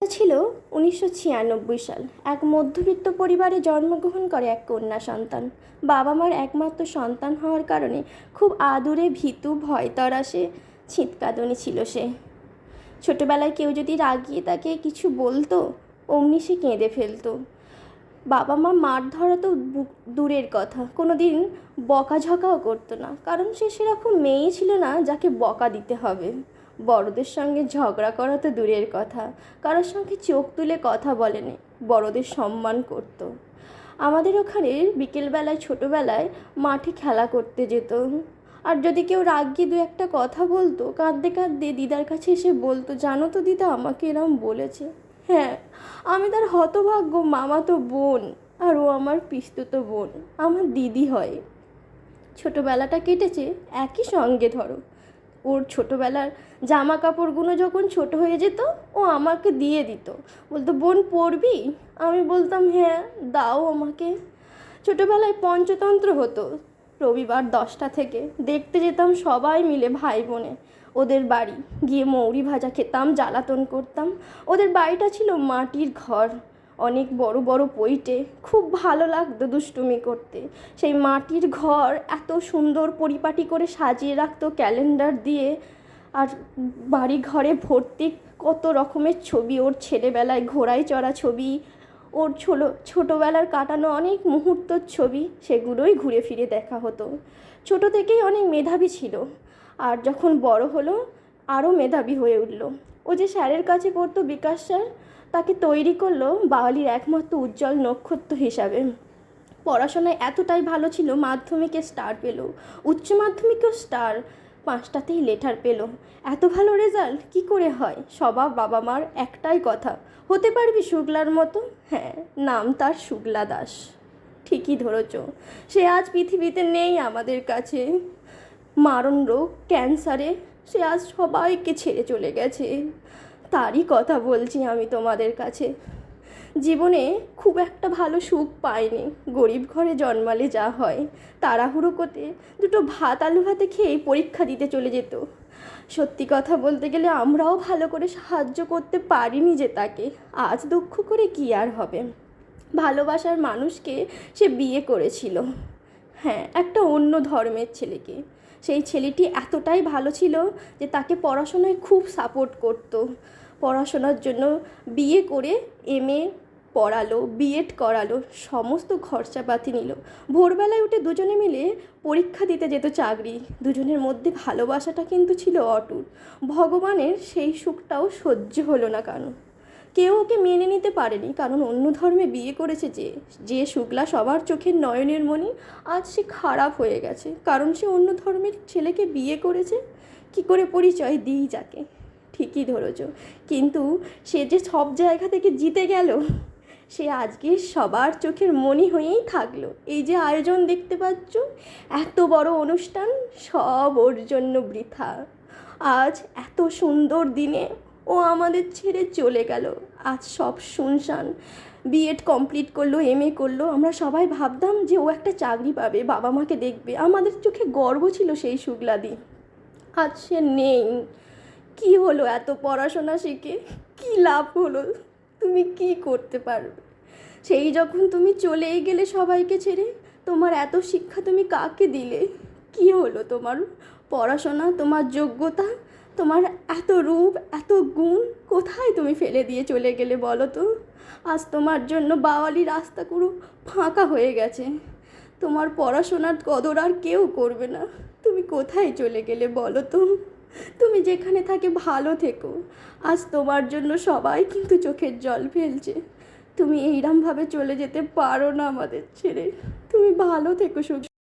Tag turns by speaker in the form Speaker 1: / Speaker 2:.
Speaker 1: ছিল 1996 সাল। এক মধ্যবিত্ত পরিবারে জন্মগ্রহণ করে এক কন্যা সন্তান। বাবা মার একমাত্র সন্তান হওয়ার কারণে খুব আদুরে ভীতু ভয়তরাসে ছিটকাদুনি ছিল সে। ছোটবেলায় কেউ যদি রাগিয়ে তাকে কিছু বলতো, অমনি সে কেঁদে ফেলতো। বাবা মা মার ধরা তো দূরের কথা, কোনো দিন বকাঝকাও করতো না, কারণ সে সেরকম মেয়ে ছিল না যাকে বকা দিতে হবে। বড়দের সঙ্গে ঝগড়া করা তো দূরের কথা, কারোর সঙ্গে চোখ তুলে কথা বলেনি, বড়দের সম্মান করত। আমাদের ওখানে বিকেলবেলায় ছোটোবেলায় মাঠে খেলা করতে যেত, আর যদি কেউ রাগিয়ে দু একটা কথা বলতো, কাঁদতে কাঁদতে দিদার কাছে এসে বলতো, জানো তো দিদা, আমাকে এরম বলেছে। হ্যাঁ, আমি তার হতভাগ্য মামাতো বোন, আর ও আমার পিসতুতো বোন, আমার দিদি হয়। ছোটোবেলাটা কেটেছে একই সঙ্গে। ধরো, ওর ছোটোবেলার জামা কাপড়গুলো যখন ছোট হয়ে যেত, ও আমাকে দিয়ে দিত, বলতো, বোন পরবি? আমি বলতাম, হ্যাঁ দাও আমাকে। ছোটোবেলায় পঞ্চতন্ত্র হতো, রবিবার 10টা থেকে দেখতে যেতাম সবাই মিলে ভাই বোনে। ওদের বাড়ি গিয়ে মৌরি ভাজা খেতাম, জ্বালাতন করতাম। ওদের বাড়িটা ছিল মাটির ঘর, অনেক বড় বড় পৈটে, খুব ভালো লাগতো দুষ্টুমি করতে। সেই মাটির ঘর এত সুন্দর পরিপাটি করে সাজিয়ে রাখতো ক্যালেন্ডার দিয়ে, আর বাড়ি ঘরে ভর্তি কত রকমের ছবি, ওর ছেলেবেলায় ঘোড়ায় চড়া ছবি, ওর ছোটোবেলার কাটানো অনেক মুহূর্তর ছবি, সেগুলোই ঘুরে ফিরে দেখা হতো। ছোটো থেকেই অনেক মেধাবী ছিল, আর যখন বড় হলো আরও মেধাবী হয়ে উঠল। ও যে স্যারের কাছে পড়তো, বিকাশ স্যার, তাকে তৈরি করলো বাওয়ালির একমাত্র উজ্জ্বল নক্ষত্র হিসাবে। পড়াশোনায় এতটাই ভালো ছিল, মাধ্যমিকে স্টার পেল, উচ্চ মাধ্যমিকেও স্টার, 5টাতেই লেটার পেল। এত ভালো রেজাল্ট কি করে হয়? সবার বাবা মার একটাই কথা, হতে পারবি শুক্লার মতো। হ্যাঁ, নাম তার শুক্লা দাস। ঠিকই ধরেছ, সে আজ পৃথিবীতে নেই আমাদের কাছে। মারণ রোগ ক্যান্সারে সে আজ সবাইকে ছেড়ে চলে গেছে। তারই কথা বলছি আমি তোমাদের কাছে। জীবনে খুব একটা ভালো সুখ পায়নি, গরিব ঘরে জন্মালে যা হয়, তাড়াহুড়ো করতে দুটো ভাত আলু ভাতে খেয়েই পরীক্ষা দিতে চলে যেত। সত্যি কথা বলতে গেলে আমরাও ভালো করে সাহায্য করতে পারিনি যে তাকে। আজ দুঃখ করে কি আর হবে। ভালোবাসার মানুষকে সে বিয়ে করেছিল, হ্যাঁ, একটা অন্য ধর্মের ছেলেকে। সেই ছেলেটি এতটাই ভালো ছিল যে তাকে পড়াশোনায় খুব সাপোর্ট করত। পড়াশোনার জন্য বিয়ে করে MA পড়ালো, বিএড করালো, সমস্ত খরচাপাতি নিল। ভোরবেলায় উঠে দুজনে মিলে পরীক্ষা দিতে যেত চাকরি। দুজনের মধ্যে ভালোবাসাটা কিন্তু ছিল অটুট। ভগবানের সেই সুখটাও সহ্য হলো না, কারণ কেউ ওকে মেনে নিতে পারেনি, কারণ অন্য ধর্মে বিয়ে করেছে যে শুক্লা সবার চোখের নয়নের মণি, আজ সে খারাপ হয়ে গেছে, কারণ সে অন্য ধর্মের ছেলেকে বিয়ে করেছে। কি করে পরিচয় দিই যাকে? ঠিকই ধরেছ, কিন্তু সে যে সব জায়গা থেকে জিতে গেল, সে আজকে সবার চোখের মণি হয়েই থাকলো। এই যে আয়োজন দেখতে পাচ্ছ, এত বড় অনুষ্ঠান, সব ওর জন্য বৃথা। আজ এত সুন্দর দিনে ও আমাদের ছেড়ে চলে গেল। আজ সব শুনশান। বিএড কমপ্লিট করলো, MA করলো, আমরা সবাই ভাবতাম যে ও একটা চাকরি পাবে, বাবা মাকে দেখবে, আমাদের চোখে গর্ব ছিল সেই শুক্লাদি। আজ সে নেই। কি হলো এত পড়াশোনা শিখে? কি লাভ হলো? তুমি কি করতে পারবে? সেই যখন তুমি চলেই গেলে সবাইকে ছেড়ে, তোমার এত শিক্ষা তুমি কাকে দিলে? কি হলো তোমার পড়াশোনা, তোমার যোগ্যতা, তোমার এত রূপ, এত গুণ কোথায় তুমি ফেলে দিয়ে চলে গেলে বলো তো? আজ তোমার জন্য বাওয়ালি রাস্তা পুরো ফাঁকা হয়ে গেছে। তোমার পড়াশোনার কদর আর কেউ করবে না। তুমি কোথায় চলে গেলে বলো তো? তুমি যেখানে থাকে ভালো থেকো। আজ তোমার জন্য সবাই কিন্তু চোখের জল ফেলছে। তুমি এইরমভাবে চলে যেতে পারো না আমাদের ছেড়ে। তুমি ভালো থেকো সুখ।